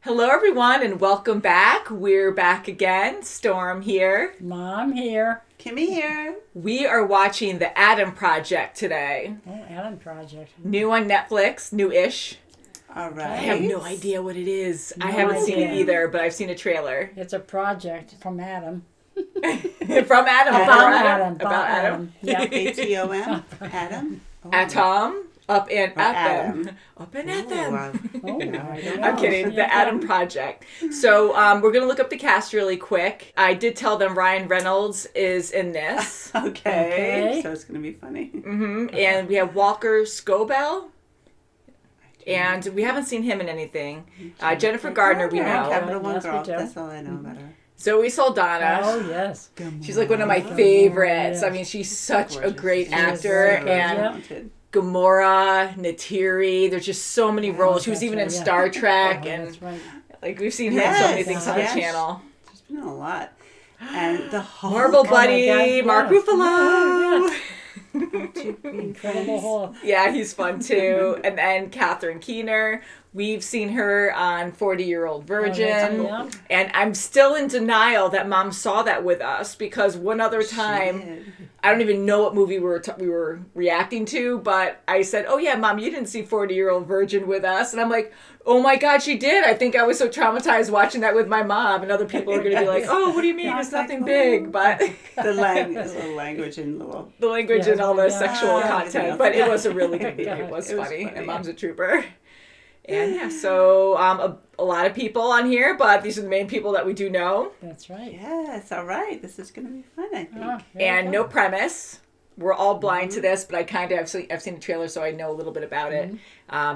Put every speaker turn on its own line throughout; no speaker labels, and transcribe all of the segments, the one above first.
Hello, everyone, and welcome back. We're back again. Storm here.
Mom here.
Kimmy here.
We are watching The Adam Project today.
Oh, Adam Project.
New on Netflix, new-ish.
All right.
I have no idea what it is. I
No
haven't seen it
idea.
either, but I've seen a trailer.
It's a project from Adam.
From Adam.
About
Adam.
About Adam. Yeah.
ATOM. Adam. Oh.
Atom. Up and
Or
at
Adam.
them. Up and at them.
Oh, I don't
I'm
know.
kidding. The
Yeah.
Adam Project. So we're going to look up the cast really quick. I did tell them Ryan Reynolds is in this.
Okay. So it's going to be funny.
And we have Walker Scobell. And we haven't seen him in anything. Jennifer Gardner, we know.
Capital One
Yes, we
Girl.
do.
That's all I know about her.
Zoe Saldana.
Oh, yes.
She's like one of my favorites.
yes.
I mean, she's such a
Gorgeous.
great
She is
actor.
so
And
talented.
Gamora, Natiri. There's just so many roles. She was
That's
even in
right, yeah.
Star Trek.
Oh,
And
that's right.
like we've seen her in so many
Yes,
things on
yes.
the channel.
She's been in a lot. And the Hulk.
Marvel
my
Buddy,
God,
Mark
yes.
Ruffalo.
Incredible Hulk.
Yeah, he's fun too. And then Catherine Keener. We've seen her on 40-Year-Old Virgin.
Yeah.
And I'm still in denial that Mom saw that with us because one other time,
Shit.
I don't even know what movie we were reacting to, but I said, "Oh yeah, Mom, you didn't see 40-Year-Old Virgin with us," and I'm like, "Oh my God, she did!" I think I was so traumatized watching that with my mom, and other people are going to be like, "Oh, what do you mean? It's nothing big," but
The language and little.
the language
Yeah.
and all the
Yeah.
sexual
Yeah.
content. But it was a really good movie. It was
It was
funny,
funny.
and Mom's a trooper. And yeah, so a lot of people on here, but these are the main people that we do know.
That's right.
Yes, all right. This is going to be fun, I think.
Oh, very
And
good.
no premise. We're all blind to this, but I kind of I've seen the trailer, so I know a little bit about it.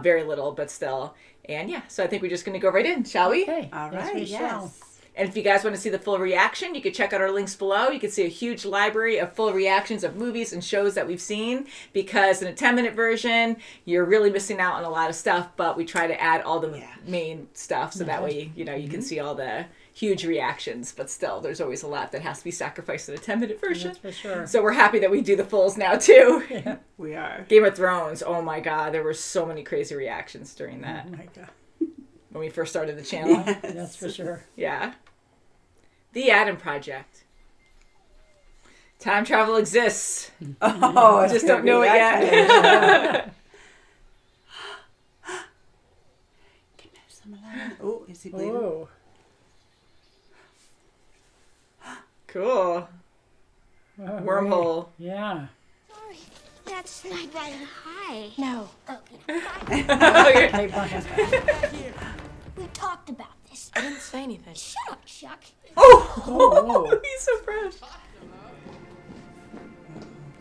Very little, but still. And yeah, so I think we're just going to go right in, shall we?
Okay.
All
Yes,
right,
we
yes.
shall.
And if you guys want to see the full reaction, you can check out our links below. You can see a huge library of full reactions of movies and shows that we've seen, because in a 10-minute version, you're really missing out on a lot of stuff, but we try to add all the main stuff so that way, you can see all the huge reactions, but still, there's always a lot that has to be sacrificed in a 10-minute version.
That's for sure.
So we're happy that we do the fulls now, too.
Yeah.
We are.
Game of Thrones, oh my God, there were so many crazy reactions during that
Oh, my God.
when we first started the channel.
That's for sure.
Yeah. The Adam Project. Time travel exists.
Oh,
I just don't know it yet.
Oh, is he bleeding?
Oh.
Cool. Wormhole.
Yeah.
Sorry, that's not right. Hi. No.
Hey, Brian.
We talked about this.
I didn't say anything.
Shut up, Chuck.
Oh, he's so fresh.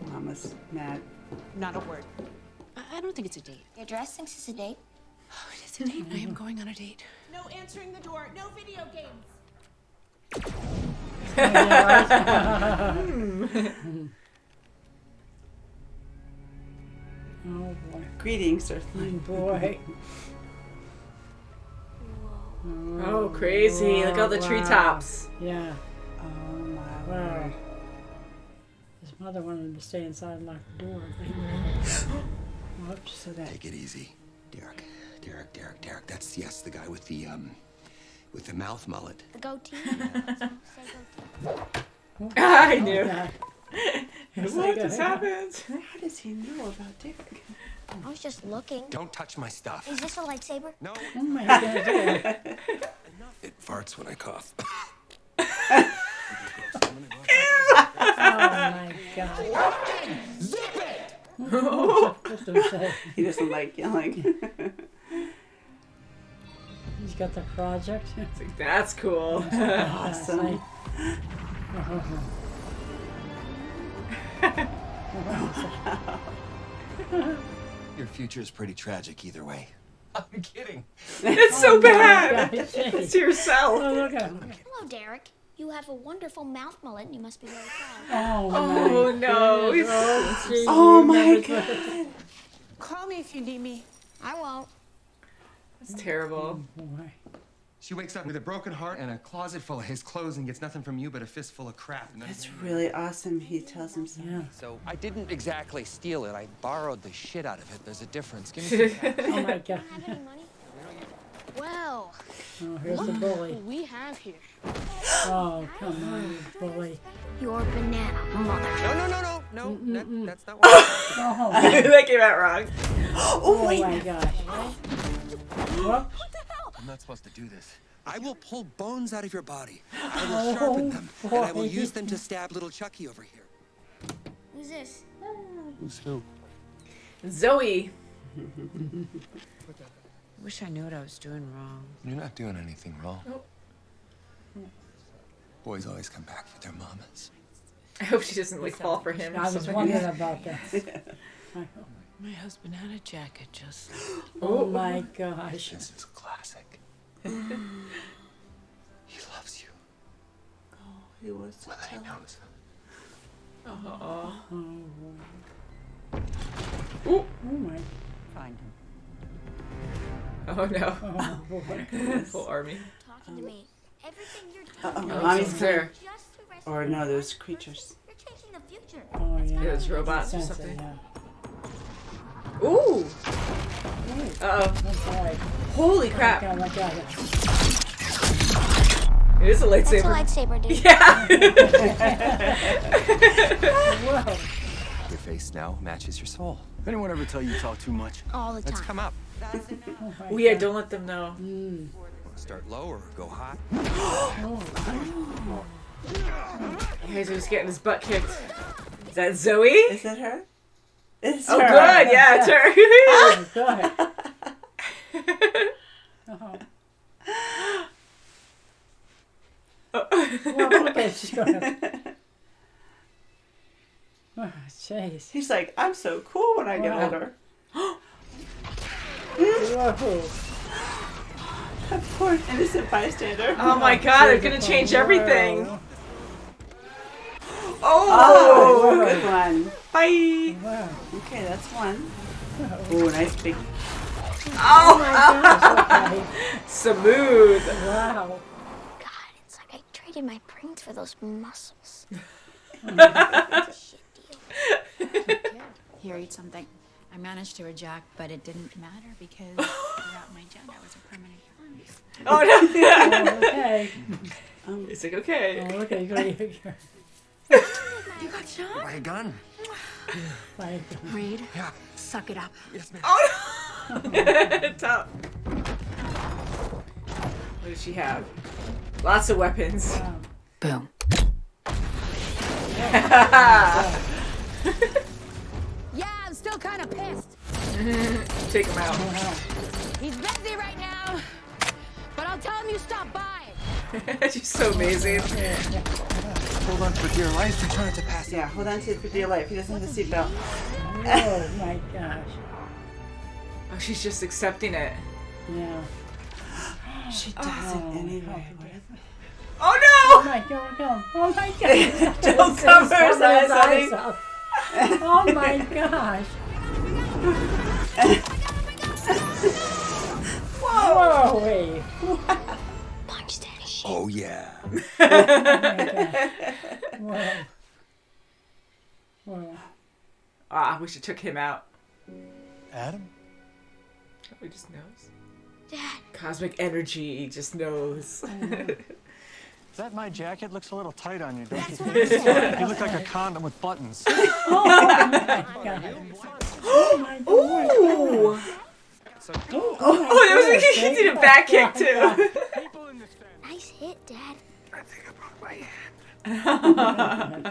Mama's mad.
Not a word. I don't think it's a date.
Your dress thinks it's a date.
Oh, it is a date. I am going on a date.
No answering the door. No video games.
Oh, boy.
Greetings, Earthling.
Boy.
Oh, crazy. Look at all the
Wow.
treetops.
Yeah.
Oh, my
Wow.
word.
His mother wanted him to stay inside and lock the door. Whoops.
So that
Take it easy. Derek. That's, yes, the guy with the mouth mullet.
The goatee. Say goatee.
I knew.
God.
What just happened?
How does he know about Derek?
I was just looking.
Don't touch my stuff.
Is this a lightsaber?
No,
Oh, my God.
it farts when I cough.
Oh, my God. What's he say?
He doesn't like yelling.
He's got the project.
That's cool.
Awesome.
Your future's pretty tragic either way. I'm kidding.
It's so bad.
Yeah,
It's yourself.
Oh, look at him.
Hello, Derek. You have a wonderful mouth mullet, and you must be very proud.
Oh, no. He's
Oh, my God.
Call me if you need me.
I won't.
That's terrible.
Boy.
She wakes up with a broken heart and a closet full of his clothes and gets nothing from you but a fistful of crap. And
That's really awesome. He tells him so.
Yeah.
So I didn't exactly steal it. I borrowed the shit out of it. There's a difference. Give me some cash.
Oh, my God.
Have any money? Well,
Oh, here's the bully.
We have here.
Oh, come on, you bully.
Your banana mother.
No. That's not what.
Oh,
That came out wrong.
oh my gosh. Whoops.
I'm not supposed to do this. I will pull bones out of your body. I will sharpen them, and I will use them to stab little Chucky over here.
Who's this?
Who's who?
Zoe.
Wish I knew what I was doing wrong.
You're not doing anything wrong.
Nope.
Boys always come back for their mamas.
I hope she doesn't like fall for him.
I was wondering about this.
My husband had a jacket just.
Oh my gosh.
This is a classic. He loves you.
He was to
Whether he
tell
knows.
Oh.
Oh my.
Find him.
Oh no.
Oh boy.
Full army.
Talking to me. Everything you're
Uh-oh,
doing
mommy's
It's there.
just to rescue
Or no,
the
those
world.
creatures.
You're changing the future.
Oh yeah.
Yeah, it's robots or
Sense it,
something.
yeah.
Ooh. Uh-oh.
That's right.
Holy
Oh
crap.
my God.
It is a
That's a
lightsaber.
lightsaber, dude.
Yeah.
Whoa.
Your face now matches your soul.
Anyone ever tell you talk too much?
All the time.
Let's come up.
Oh my
Oh yeah,
God.
don't let them know.
Start low or go high.
Yeah, he's getting his butt kicked. Is that Zoe?
Is it her? It's
Oh,
her.
good. Yeah, it's her.
Oh, good. Oh. Well, look at you. Oh, jeez.
He's like, I'm so cool when I get
Wow.
older.
Whoa.
Poor innocent bystander.
Oh my god, they're gonna change everything.
Whoa.
Oh,
Oh!
good one.
Bye!
Wow.
Okay, that's one. Oh, nice big.
Oh!
Gosh, okay.
Smooth!
Wow.
God, it's like I traded my brains for those muscles.
Here, eat something. I managed to eject, but it didn't matter because throughout my jet, I was a permanent one.
Oh no!
Oh, okay.
It's like, okay.
Oh, okay. Great.
You got shot?
By a gun.
Fine.
Reed, suck it up.
Yes, ma'am.
Oh no! Tough. What does she have? Lots of weapons.
Boom.
Yeah, I'm still kind of pissed.
Take him out.
He's busy right now, but I'll tell him you stopped by.
She's so amazing.
Hold on for dear life. They're trying to pass.
Yeah, hold on to it for dear life. He doesn't have a seatbelt.
Oh my gosh.
Oh, she's just accepting it.
Yeah.
She doesn't anyway.
Oh
Oh
no!
my God. Oh my God.
Don't cover his eyes, honey.
up. Oh my gosh. Whoa. Wait.
Punch that shit.
Oh, yeah.
Whoa. Whoa.
Ah, I wish it took him out.
Adam?
He just knows.
Dad,
Cosmic energy just knows.
That my jacket looks a little tight on you, don't you
that's what
think?
I said.
You look like a condom with buttons.
Oh my God. Oh my God.
Ooh! Oh, that was he did a back kick too.
Nice hit, Dad.
I think I broke my hand.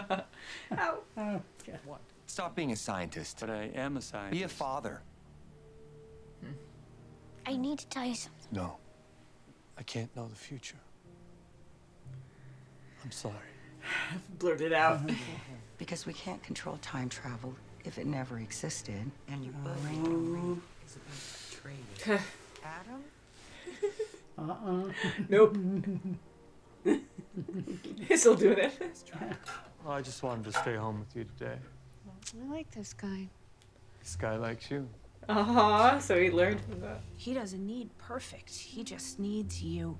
Ow.
Oh, God.
Stop being a scientist.
But I am a scientist.
Be a father.
I need to tell you something.
No. I can't know the future. I'm sorry.
Blurted out.
Because we can't control time travel if it never existed, and you both
Adam?
Nope. He's still doing it.
Well, I just wanted to stay home with you today.
I like this guy.
This guy likes you.
So he learned from that.
He doesn't need perfect. He just needs you.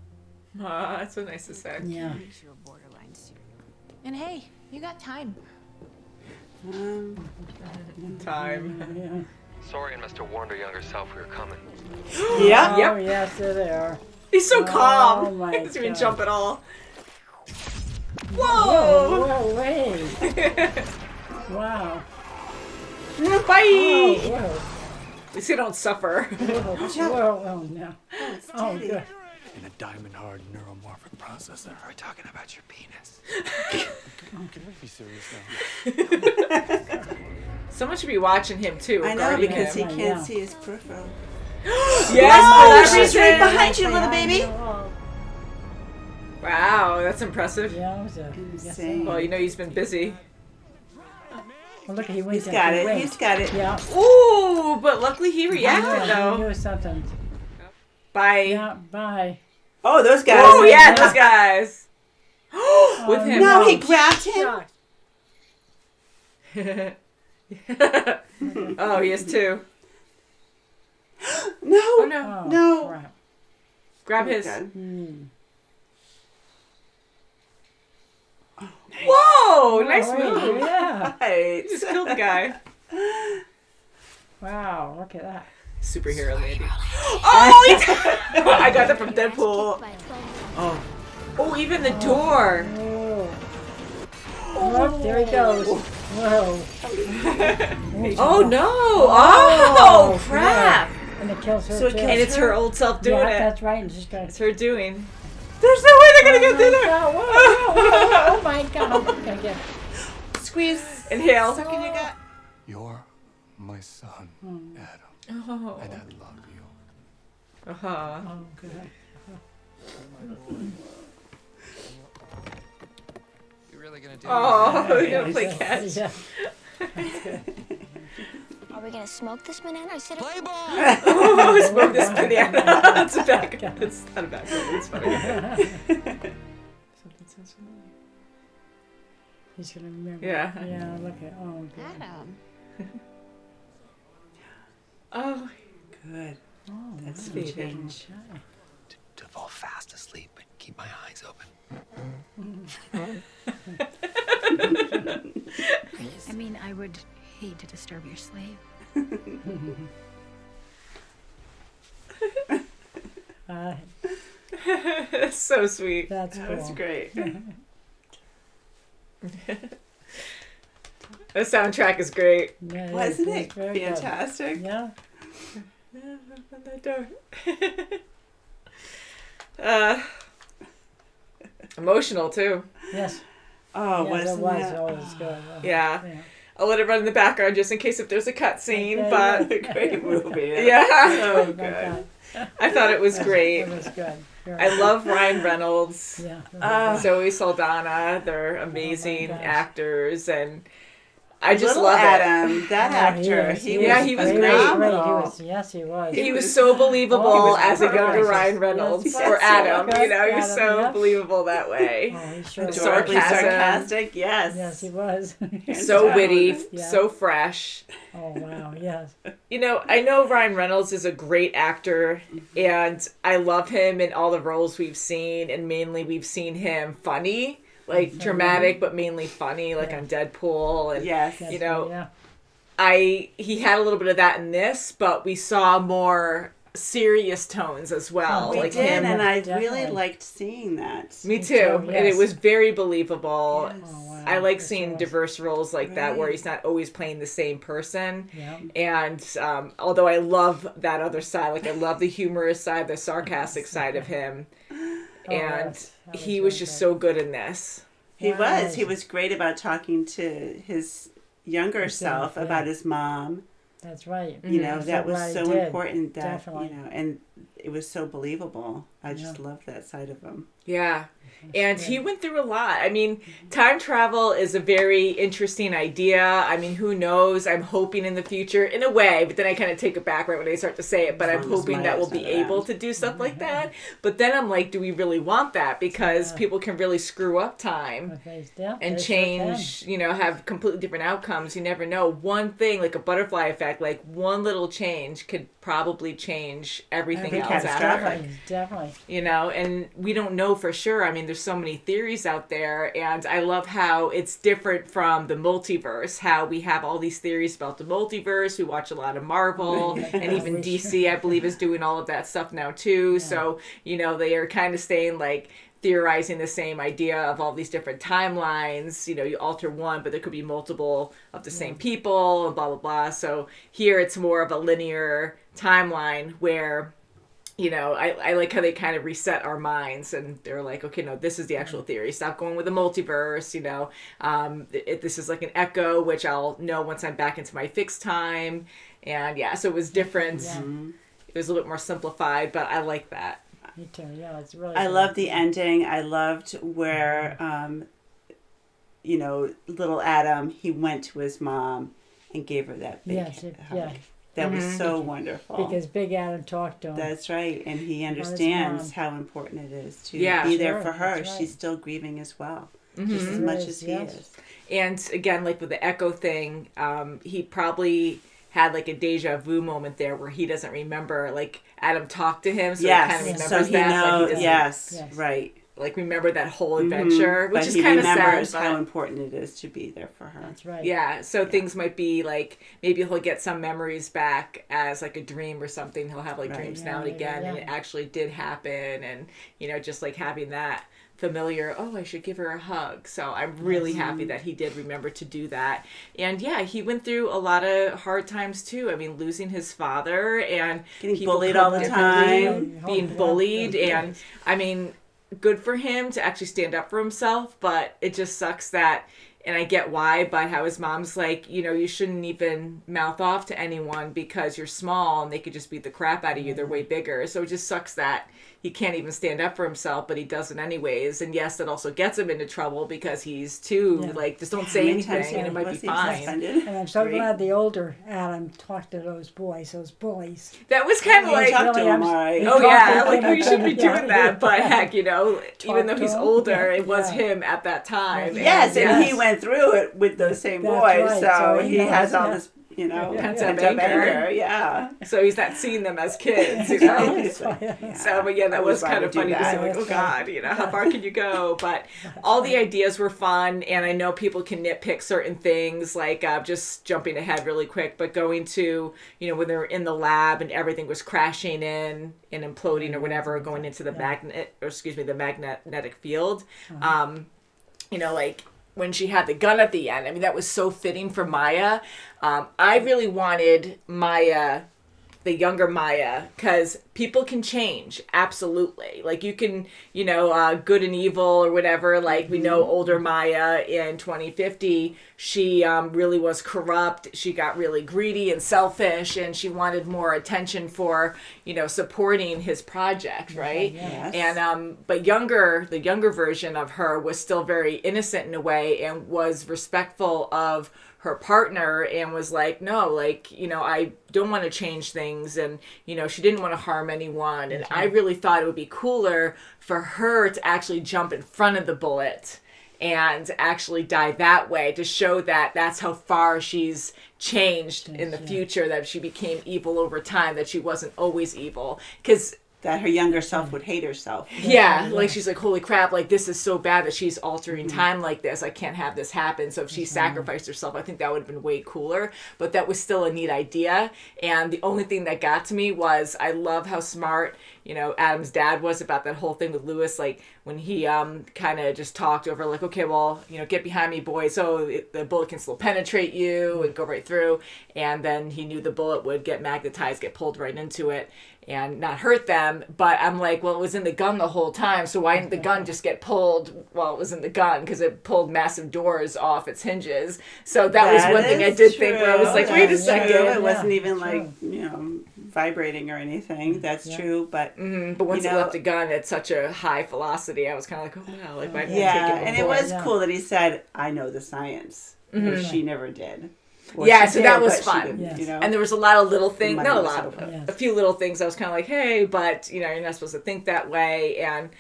That's so nice to say.
Yeah.
He's your borderline serial.
And hey, you got time.
Time.
Yeah.
Sorry, I must have warned our younger self we were coming.
Yeah.
Yep.
Oh, yes, there they are.
He's so calm.
Oh my
He doesn't even
God.
jump at all.
Whoa,
Whoa!
whoa, wait. Wow.
Bye!
Oh, whoa.
At least you don't suffer.
Whoa, whoa, oh no.
Oh, it's
Oh,
Teddy.
good.
In a diamond-hard neuromorphic processor.
We're talking about your penis.
Can we be serious now?
Someone should be watching him too.
I know,
guarding
because he
him.
can't
Yeah.
see his peripheral.
Yes,
Oh,
for that
she's right
reason.
behind you, little baby.
Wow, that's impressive.
Yeah, it was a
Insane.
Well, you know he's been busy.
Well, look, he
He's
winked.
got
He
it.
winked.
He's got it.
Yeah.
Ooh, but luckily he reacted
Yeah, he
though.
knew something.
Bye.
Yeah, bye.
Oh, those guys.
Oh yeah, those guys. With him.
No, he grabbed him.
Oh, he has two.
No.
Oh no.
Oh,
No.
crap.
Grab
Oh,
his.
God.
Whoa, nice
Oh,
move.
yeah.
Right.
Just killed the guy.
Wow, look at that.
Superhero lady. Oh, I got that from Deadpool.
By a 12-year-old.
Oh. Oh, even the door.
Oh. Look, there he goes. Whoa.
Oh no. Oh, crap.
And it kills her
So it
too.
kills
And it's her old self doing
Yeah,
it.
that's right. And she's got
It's her doing. There's no way they're gonna get through there.
Whoa, whoa, whoa, oh my God. I'm gonna get
Squeeze.
Inhale.
Suck in your gut.
You're my son, Adam,
Oh.
and I love you.
Uh-huh.
Oh, good.
You really gonna do
Oh, you're gonna play catch.
Yeah.
Are we gonna smoke this banana or sit it?
Play ball!
Oh, smoke this banana. That's a bad. That's not a bad one. It's funny. Something sounds familiar.
He's gonna remember.
Yeah.
Yeah, look at, oh, good.
Adam.
Oh,
Good.
Oh,
That's
Baby.
some change.
To fall fast asleep and keep my eyes open.
I mean, I would hate to disturb your sleep.
that's so sweet.
That's cool.
That's great.
The soundtrack is great.
Yeah,
Wasn't
it's
it
very good.
fantastic?
Yeah.
Open that door. Emotional too.
Yes.
Oh,
Yeah,
wasn't
that was
that?
always good.
Yeah.
Yeah.
I'll let it run in the background just in case if there's a cut scene,
Okay,
but
A great movie.
yeah,
So
Like
good.
that.
I thought it was great.
It was good. Very
I love Ryan Reynolds,
Yeah.
Zoe Saldana. They're amazing
gosh.
actors, and I just
Little
love it.
Adam, that
Oh,
actor.
is.
He
he was great.
phenomenal.
Yes, he was.
He was so believable
Oh, he was
as a younger
perfect.
Ryan Reynolds
Yes,
or
yes,
Adam.
yes,
You know, he was
Adam,
so
yeah.
believable that way.
Oh, he sure was.
Adorably
Sarcasm.
sarcastic, yes.
Yes, he was.
So witty,
Yeah.
so fresh.
Oh, wow, yes.
You know, I know Ryan Reynolds is a great actor, and I love him in all the roles we've seen, and mainly we've seen him funny, like dramatic, but mainly funny, like on Deadpool, and
Yes.
you know,
Yeah.
he had a little bit of that in this, but we saw more serious tones as well.
We
like
did,
him.
and I
Definitely.
really liked seeing that.
Me too,
too,
and it
yes.
was very believable.
Yes.
Oh, wow.
I like
Yes,
seeing
it was.
diverse roles like that where
Right.
he's not always playing the same person.
Yeah.
And although I love that other side, like I love the humorous side, the sarcastic side of him, and
yes. That was
he was
really
just
good.
so good in this.
He
Right.
was. He was great about talking to his younger self
yeah.
about his mom.
That's right.
You know,
I'm
that was
glad he
so
did.
important that,
Definitely.
you know, and it was so believable. I just loved that side of him.
Yeah. And he went through a lot. I mean, time travel is a very interesting idea. I mean, who knows? I'm hoping in the future, in a way, but then I kind of take it back right when I start to say it, but I'm
long as
hoping that we'll
Maya's
be
not
able
around.
to do stuff like that. But then I'm like, do we really want that? Because people can really screw up time.
Okay, yeah,
And
they sure can.
change, you know, have completely different outcomes. You never know. One thing, like a butterfly effect, like one little change could probably change everything something else
catastrophic.
after.
Definitely.
You know, and we don't know for sure. I mean, there's so many theories out there, and I love how it's different from the multiverse, how we have all these theories about the multiverse. We watch a lot of Marvel, and even DC, I believe, is doing all of that stuff now too. So, you know, they are kind of staying like theorizing the same idea of all these different timelines. You know, you alter one, but there could be multiple of the same people and blah, blah, blah. So here it's more of a linear timeline where, you know, I like how they kind of reset our minds and they're like, okay, no, this is the actual theory. Stop going with the multiverse, you know. This is like an echo, which I'll know once I'm back into my fixed time. And yeah, so it was different. Yeah. It was a little bit more simplified, but I like that.
Me too. Yeah, it's really.
I
good.
loved the ending. I loved where, you know, little Adam, he went to his mom and gave her that big hug.
Yeah.
That was so wonderful.
Because Big Adam talked to him.
That's right. And he understands how important it is to be there for her. Right. She's still grieving as well, just as much as he is.
And again, like with the echo thing, he probably had like a deja vu moment there where he doesn't remember, like Adam talked to him, so he kind of remembers
so he
that.
Knows,
but
yes, right.
Like remember that whole adventure, which
but
is kind of sad.
He remembers how important it is to be there for her.
That's right.
Yeah, so things might be like, maybe he'll get some memories back as like a dream or something. He'll have like dreams now and again, and it actually did happen, and you know, just like having that familiar, oh, I should give her a hug. So I'm really happy that he did remember to do that. And yeah, he went through a lot of hard times too. I mean, losing his father and
getting bullied all the time,
being bullied. And I mean, good for him to actually stand up for himself, but it just sucks that, and I get why, but how his mom's like, you know, you shouldn't even mouth off to anyone because you're small and they could just beat the crap out of you. They're way bigger. So it just sucks that he can't even stand up for himself, but he does it anyways. And yes, that also gets him into trouble because he's too, like, just don't say anything and it might be fine.
And I'm so glad the older Adam talked to those bullies.
That was kind of like,
talked to him, all right.
oh yeah, like we should be doing that. But heck, you know, even though he's older, it was him at that time.
Yes, and he went through it with those same boys,
right.
so he has all this, you know,
pent-up anger.
Yeah.
So he's not seeing them as kids, you know. So, but yeah, that was kind of funny to say, like, oh God, you know, how far can you go? But all the ideas were fun, and I know people can nitpick certain things, like just jumping ahead really quick, but going to, you know, when they were in the lab and everything was crashing in and imploding or whatever, going into the the magnetic field. You know, like when she had the gun at the end, I mean, that was so fitting for Maya. I really wanted Maya, the younger Maya, because people can change, absolutely. Like you can, you know, good and evil or whatever. Like we know older Maya in 2050, she really was corrupt. She got really greedy and selfish, and she wanted more attention for, you know, supporting his project, right?
Yes.
And but the younger version of her was still very innocent in a way and was respectful of her partner and was like, no, like, you know, I don't want to change things. And, you know, she didn't want to harm anyone. And I really thought it would be cooler for her to actually jump in front of the bullet and actually die that way, to show that that's how far she's changed in the future, that she became evil over time, that she wasn't always evil. Because
that her younger self would hate herself.
Yeah, like she's like, holy crap, like this is so bad that she's altering time like this. I can't have this happen. So if she sacrificed herself, I think that would have been way cooler. But that was still a neat idea. And the only thing that got to me was I love how smart, you know, Adam's dad was about that whole thing with Lewis. Like when he kind of just talked over like, okay, well, you know, get behind me, boys. So the bullet can still penetrate you and go right through. And then he knew the bullet would get magnetized, get pulled right into it and not hurt them. But I'm like, well, it was in the gun the whole time, so why didn't the gun just get pulled while it was in the gun? Because it pulled massive doors off its hinges. So that was one thing I did think where I was like, wait a second.
It wasn't even like, you know, vibrating or anything. That's true. But
but once it left the gun at such a high velocity, I was kind of like, oh wow, like my
and it was cool that he said, I know the science. Which she never did.
Well, yeah, so that was fun.
You know?
And there was a lot of little things, not a lot, a few little things I was kind of like, hey, but, you know, you're not supposed to think that way. And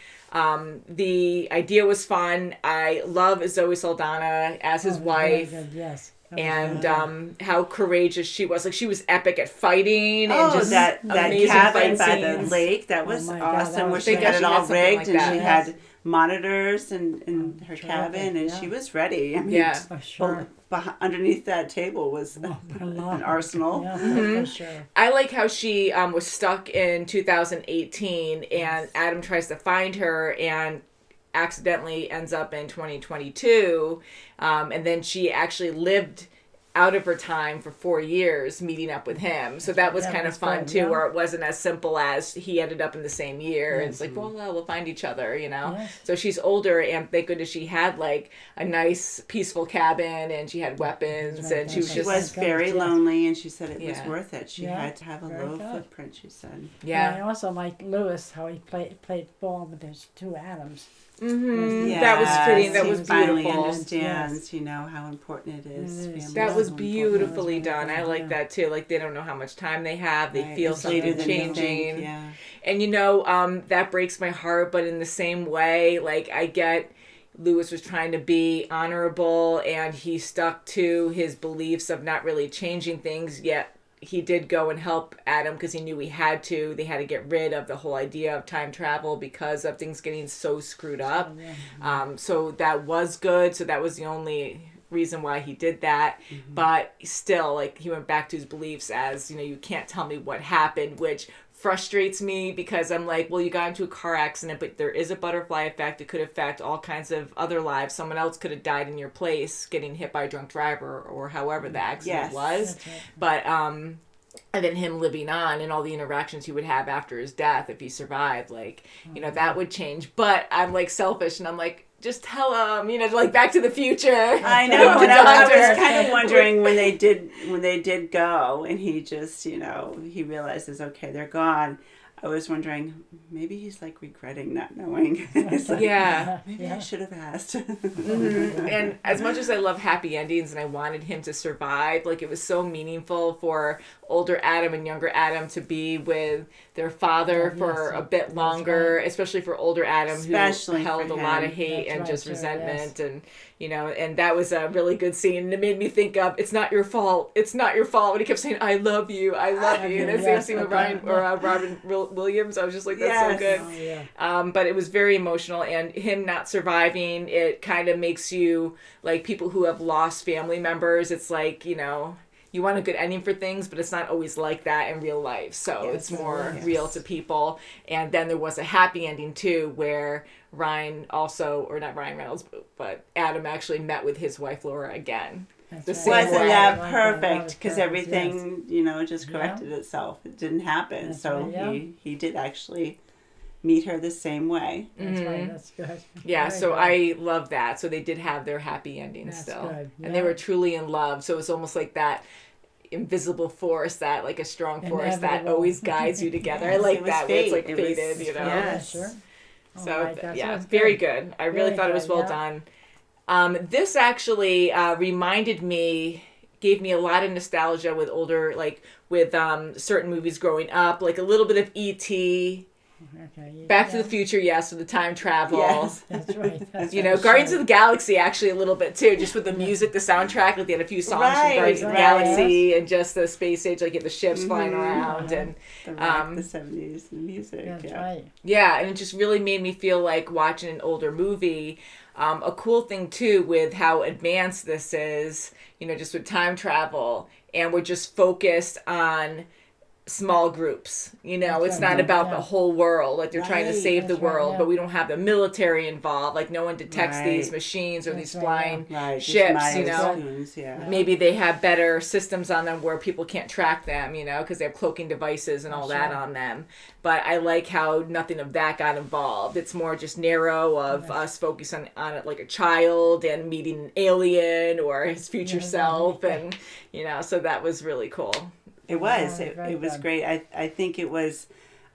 the idea was fun. I love Zoe Saldana as his wife.
Yes.
and how courageous she was. Like, she was epic at fighting.
Oh,
and just
that
amazing
cabin
fight
by the
scenes.
lake, that was
my God,
awesome.
that
Where
was
she
great.
had
She
it
had
all
something
rigged
like
and
that.
she had monitors in her
terrific,
cabin, and
yeah.
she was ready. I mean,
Yeah.
For sure.
underneath that table was an arsenal.
Yeah, for sure.
I like how she was stuck in 2018, and Adam tries to find her and accidentally ends up in 2022, and then she actually lived out of her time for 4 years meeting up with him. So that was kind of fun too, where it wasn't as simple as he ended up in the same year. It's like, well, we'll find each other, you know?
Yes.
So she's older, and thank goodness she had like a nice peaceful cabin, and she had weapons, and she was
She
just...
was very lonely, and she said it was
Yeah.
worth it. She had to have a
Very
low
good.
footprint, she said.
Yeah.
And I also like Lewis, how he played ball with his two Adams.
That was fitting. That
he
was
finally
beautiful.
understands, you know, how important it is.
It is.
Family
That
is
was
so important.
beautifully done. I like that too. Like, they don't know how much time they have. They
Right.
feel
It's later
something
than you
changing.
think, yeah.
And you know, that breaks my heart, but in the same way, like, I get Lewis was trying to be honorable, and he stuck to his beliefs of not really changing things, yet he did go and help Adam because he knew he had to. They had to get rid of the whole idea of time travel because of things getting so screwed up. So that was good. So that was the only reason why he did that. But still, like, he went back to his beliefs as, you know, you can't tell me what happened, which frustrates me because I'm like, well, you got into a car accident, but there is a butterfly effect. It could affect all kinds of other lives. Someone else could have died in your place getting hit by a drunk driver or however the accident was.
That's right.
But and then him living on and all the interactions he would have after his death if he survived, like, you know, that would change. But I'm like selfish, and I'm like, just tell him, you know, like Back to the Future.
I know, and I was
Doctor.
kind of wondering when they did go, and he just, you know, he realizes, okay, they're gone. I was wondering, maybe he's like regretting not knowing. It's like,
Yeah.
maybe I should have asked.
And as much as I love happy endings and I wanted him to survive, like, it was so meaningful for older Adam and younger Adam to be with their father for a bit longer, especially for older Adam,
Especially
who held
for
a lot of
him.
hate and just
sure,
resentment. And, you know, and that was a really good scene. And it made me think of, it's not your fault. It's not your fault. When he kept saying, I love you. I love you. And that same scene with Robin Williams, I was just like, that's so good.
Oh, yeah.
But it was very emotional, and him not surviving, it kind of makes you, like, people who have lost family members, it's like, you know, you want a good ending for things, but it's not always like that in real life. So it's more real to people. And then there was a happy ending too, where Ryan also, or not Ryan Reynolds, but Adam actually met with his wife Laura again. The same
Wasn't
way.
that
Like
perfect? Because
yes.
everything, you know, just corrected itself. It didn't happen.
That's
So
right, yeah.
he did actually meet her the same way.
That's right. That's good.
Yeah,
Very
so
good.
I love that. So they did have their happy ending
That's
still.
good,
And they
yeah.
were truly in love. So it's almost like that invisible force, that like a strong force that
Inevitable.
always guides you together. I
Yes,
like
it was
that, where it's
fate.
like
It
fated,
was-
you know?
yes.
Sure. Oh
So,
my gosh,
yeah,
that's
very
good.
good. I really
Very
thought it was
good,
well
yeah.
done. This actually reminded me, gave me a lot of nostalgia with older, like with certain movies growing up, like a little bit of E.T.,
Okay.
Back to the Future, yes, with the time travel.
Yes.
That's right. That's
You know,
right.
Guardians of the Galaxy actually a little bit too, just with the music, the soundtrack. Like, they had a few songs
Right,
from Guardians of the
right.
Galaxy and just the space age, like, you had the ships flying around and
The rock, the 70s, the music.
That's
yeah.
right.
yeah, and it just really made me feel like watching an older movie. A cool thing too with how advanced this is, you know, just with time travel, and we're just focused on small groups. You know,
That's
it's
right,
not about
yeah.
the whole world. Like, they're trying to
Right,
save the
that's right,
world,
yeah.
but we don't have the military involved. Like, no one detects these
Right.
machines or
That's
these
right,
flying
Right. just
ships, you know.
milestones, yeah.
Maybe they have better systems on them where people can't track them, you know, because they have cloaking devices and all that on them. But I like how nothing of that got involved. It's more just narrow of us focusing on it like a child and meeting an alien or his future self. And, you know, so that was really cool.
It was.
Yeah, very
It was
good.
great. I think it was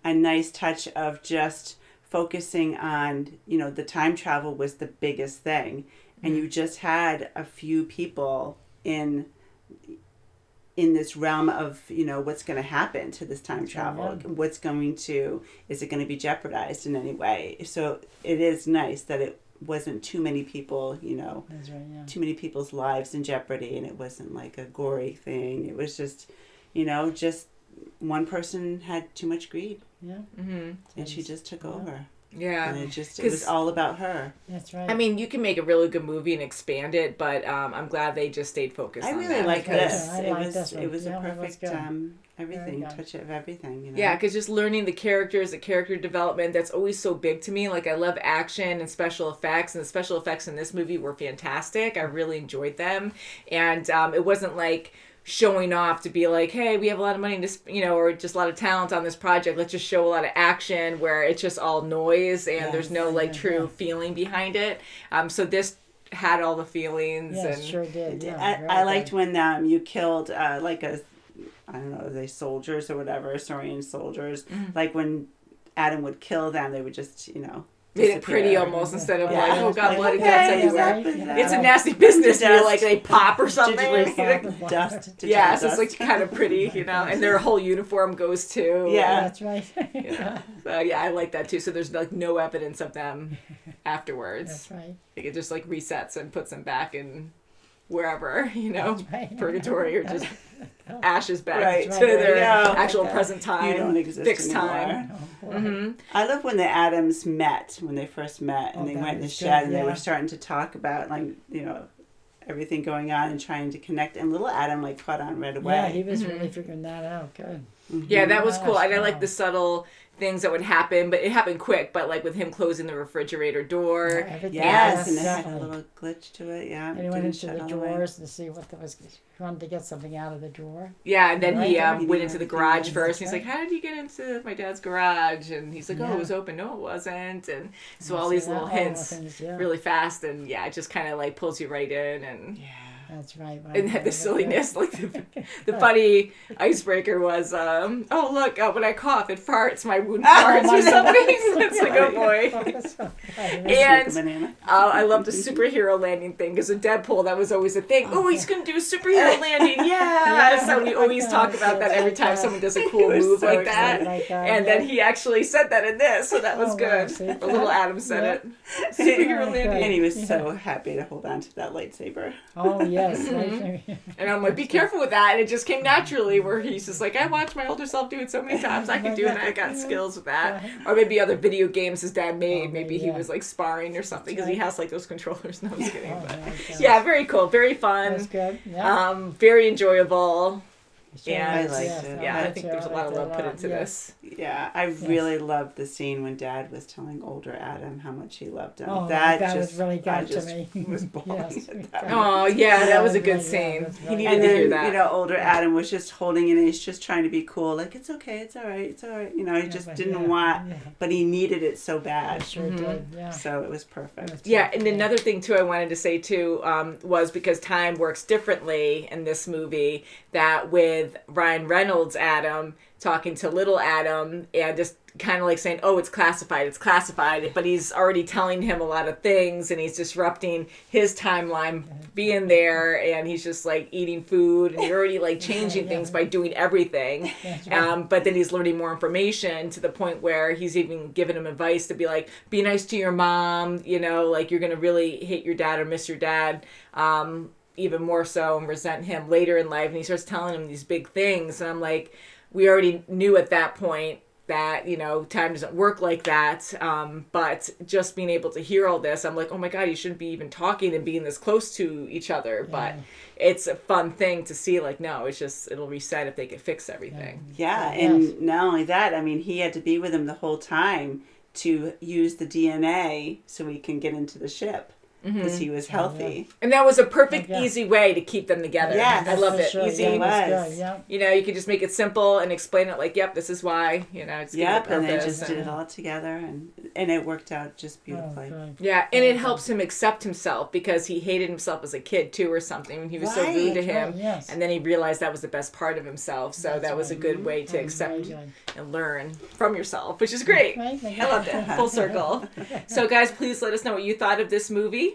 a nice touch of just focusing on, you know, the time travel was the biggest thing. And you just had a few people in this realm of, you know, what's going to happen to this time travel. Is it going to be jeopardized in any way? So it is nice that it wasn't too many people,
That's right, yeah.
too many people's lives in jeopardy, and it wasn't like a gory thing. It was just, just one person had too much greed.
Yeah.
Mm-hmm.
And she just took over.
Yeah.
And it was all about her.
That's right.
I mean, you can make a really good movie and expand it, but I'm glad they just stayed focused on that.
I really like this.
I like this one.
It was
Yeah,
a
it was
perfect
good.
everything, touch of everything,
Yeah, because just learning the characters, the character development, that's always so big to me. Like, I love action and special effects, and the special effects in this movie were fantastic. I really enjoyed them. And it wasn't like showing off to be like, hey, we have a lot of money to, or just a lot of talent on this project. Let's just show a lot of action, where it's just all noise and there's no true feeling behind it. So this had all the feelings.
Yeah,
and
sure did. Yeah,
I liked when you killed I don't know, they soldiers or whatever, Saurian soldiers.
Mm-hmm.
Like when Adam would kill them, they would just,
made it pretty almost instead of like, oh god, blood and guts
okay,
everywhere.
yeah.
It's a nasty business to like they pop or something.
Dust.
Yeah, so it's like kind of pretty, and their whole uniform goes too.
Yeah,
that's right.
So yeah, I like that too. So there's like no evidence of them afterwards.
That's right.
Like, it just like resets and puts them back in wherever,
right.
purgatory, or just ashes back
Right.
to their
Yeah.
actual present time.
You don't exist
fixed
anymore.
time.
Mm-hmm.
I love when the Adams met, when they first met, and they
that
went in the
was
shed,
good,
and they
yeah.
were starting to talk about everything going on and trying to connect. And little Adam caught on right away.
Yeah, he was really figuring that out. Good.
Yeah, that was cool. And I
Wow.
like the subtle things that would happen, but it happened quick. But like with him closing the refrigerator door.
Everything.
Yes, and it had a
definitely.
little glitch to it. Yeah,
And he went
didn't
into
shut
the
all the way.
drawers to see what there was. He wanted to get something out of the drawer.
Yeah, and then he
Right.
went into the garage first.
That's
He's like, how did you get into my dad's garage? And he's like, oh,
Yeah.
it was open. No, it wasn't. And so
Yeah,
all
so
these
that-
little
all the
hints
things, yeah.
really fast. And yeah, it just kind of like pulls you right in. And
That's right.
and had the silliness, like the funny icebreaker was, oh look, when I cough, it farts. My wound farts or something. It's like, oh boy. And I love the superhero landing thing, because in Deadpool that was always a thing. Oh, he's gonna do a superhero landing, yeah. So we always talk about that every time someone does a cool move
so
like that.
Like that,
And then he actually said that in this, so that was
Oh, wow,
good.
see?
Or little Adam said it. Superhero landing.
And he was so happy to hold on to that lightsaber.
Oh yes.
And I'm like, be careful with that. And it just came naturally, where he's just like, I watched my older self do it so many times. I can do it. I got skills with that. Or maybe other video games his dad made. Maybe he was like sparring or something, because he has like those controllers. No, I'm just kidding. But yeah, very cool. Very fun.
That's good. Yeah.
Very enjoyable.
I
And
liked it.
yeah, I think there's a lot of love put into this.
Yeah, I really loved the scene when Dad was telling older Adam how much he loved him.
Oh,
that
that
just
was really
I
good to
just
me.
was bawling
Yes.
at that.
Oh yeah, that was a good
Yeah,
scene.
that's
He
right.
needed
And
to hear
then,
that.
older Adam was just holding it, and he's just trying to be cool. Like, it's okay, it's all right, it's all right. He just
but
didn't
yeah,
want,
yeah.
but he needed it so
I
bad.
sure did. Yeah.
So it was perfect.
Yeah, and another thing too I wanted to say too was, because time works differently in this movie, that with Ryan Reynolds' Adam talking to little Adam and just kind of like saying, oh, it's classified, but he's already telling him a lot of things, and he's disrupting his timeline being there, and he's just like eating food, and you're already like changing things by doing everything. But then he's learning more information, to the point where he's even giving him advice to be like, be nice to your mom, like you're gonna really hate your dad or miss your dad even more so, and resent him later in life. And he starts telling him these big things, and I'm like, we already knew at that point that time doesn't work like that, but just being able to hear all this, I'm like, oh my god, you shouldn't be even talking and being this close to each other. But it's a fun thing to see, like, no, it's just, it'll reset if they can fix everything.
Yeah, and not only that, I mean, he had to be with him the whole time to use the DNA so he can get into the ship, because he was healthy.
And that was a perfect, easy way to keep them together.
Yes,
I loved it.
Sure.
Easy.
Yeah,
It was.
good. Yeah.
You could just make it simple and explain it like, yep, this is why, it's
Yep,
give it
and they
purpose.
just did it all together, and it worked out just beautifully.
Oh, good.
Yeah, and it helps him accept himself, because he hated himself as a kid too, or something, when he was so
Right,
rude to
that's
him.
right, yes.
And then he realized that was the best part of himself. So
That's
that was a
right.
good way to
Very
accept
good.
and learn from yourself, which is great.
Right?
I loved it. Full circle. So guys, please let us know what you thought of this movie.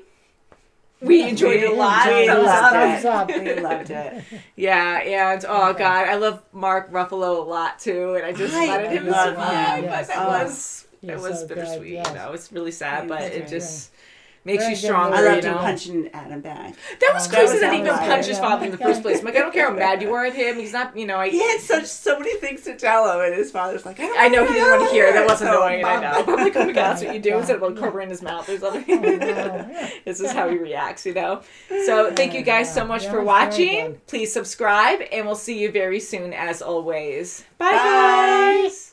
We enjoyed it a lot.
We
Thumbs up.
loved
Thumbs up.
it. We loved it.
Yeah, and oh god, I love Mark Ruffalo a lot too, and I just
I
wanted him to
love
survive,
him.
but
Yes.
that was
You're
it was
so good,
bittersweet.
yes.
It's really sad,
He
but
was
it
great.
just Makes
Very
you
good
stronger,
I loved
you
him
know.
punching Adam back.
That was
That
crazy
was
that he even
outrageous.
punched his father in the first place. I'm like, I don't care how mad you are at him. He's not, you know,
He had so many things to tell him, and his father's like,
I know he didn't want to hear it. That was
So
annoying, I know. But I'm like, oh my God, that's what you do
Yeah.
instead of like covering his mouth or something. This is how he reacts, you know. So thank you guys so much
Yeah,
for
very
watching.
good.
Please subscribe, and we'll see you very soon as always. Bye.
Bye.
Guys.